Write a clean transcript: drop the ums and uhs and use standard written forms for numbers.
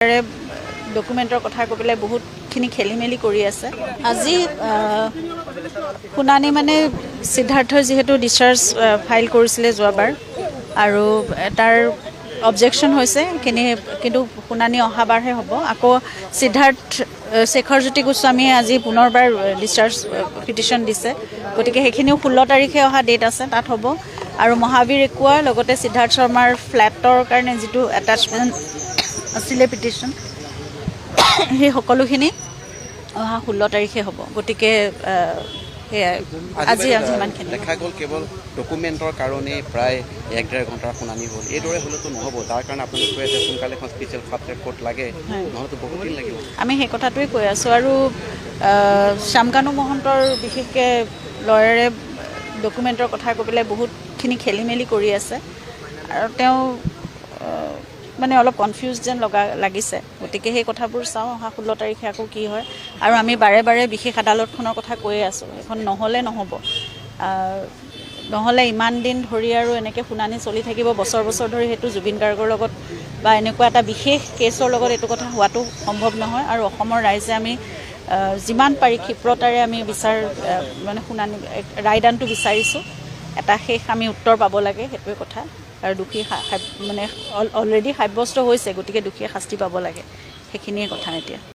ডকুমেণ্টৰ কথা কৈ পেলাই বহুতখিনি খেলি মেলি কৰি আছে। আজি শুনানি মানে সিদ্ধাৰ্থই যিহেতু ডিচাৰ্জ ফাইল কৰিছিলে যোৱাবাৰ আৰু তাৰ অবজেকশ্যন হৈছে কিন্তু শুনানি অহাবাৰহে হ'ব। আকৌ শেখৰজ্যোতি গোস্বামীয়ে আজি পুনৰবাৰ ডিচাৰ্জ পিটিশ্যন দিছে, গতিকে সেইখিনিও 16 তাৰিখে অহা ডেট আছে, তাত হ'ব। আৰু মহাবীৰ একুৱা লগতে সিদ্ধাৰ্থ শৰ্মাৰ ফ্লেটৰ কাৰণে যিটো এটাচমেণ্ট আছিলে পিটিশ্যন, সেই সকলোখিনি অহা 16 তাৰিখে হ'ব। গতিকে সেয়াই আজি ইমানখিনি দেখা গ'ল। কেৱল ডকুমেণ্টৰ কাৰণে প্ৰায় 1-1.5 ঘণ্টাৰ শুনানি হ'ল। এইদৰে হ'লেতো নহ'ব, তাৰ কাৰণে আপোনালোকে কৈ আছে সোনকালে এখন স্পেচিয়েল ফাষ্ট ট্ৰেক কোৰ্ট লাগে, নহ'লেতো বহুত দিন লাগিব। আমি সেই কথাটোৱে কৈ আছোঁ। আৰু শ্যামকানু মহন্তৰ বিশেষকৈ লয়াৰে ডকুমেণ্টৰ কথা কৈ পেলাই বহুতখিনি খেলি মেলি কৰি আছে আৰু তেওঁ মানে অলপ কনফিউজ যেন লাগিছে। গতিকে সেই কথাবোৰ চাওঁ অহা 16 তাৰিখে আকৌ কি হয়। আৰু আমি বাৰে বাৰে বিশেষ আদালতখনৰ কথা কৈয়ে আছোঁ, এখন নহ'লে নহ'ব। নহ'লে ইমান দিন ধৰি আৰু এনেকৈ শুনানি চলি থাকিব বছৰ বছৰ ধৰি, সেইটো জুবিন গাৰ্গৰ লগত বা এনেকুৱা এটা বিশেষ কেছৰ লগত এইটো কথা হোৱাটো সম্ভৱ নহয়। আৰু অসমৰ ৰাইজে আমি যিমান পাৰি ক্ষিপ্ৰতাৰে আমি মানে শুনানি ৰায়দানটো বিচাৰিছোঁ। এটা শেষ আমি উত্তৰ পাব লাগে, সেইটোৱে কথা। আৰু দোষী মানে অলৰেডি সাব্যস্ত হৈছে, গতিকে দোষীয়ে শাস্তি পাব লাগে, সেইখিনিয়ে কথা এতিয়া।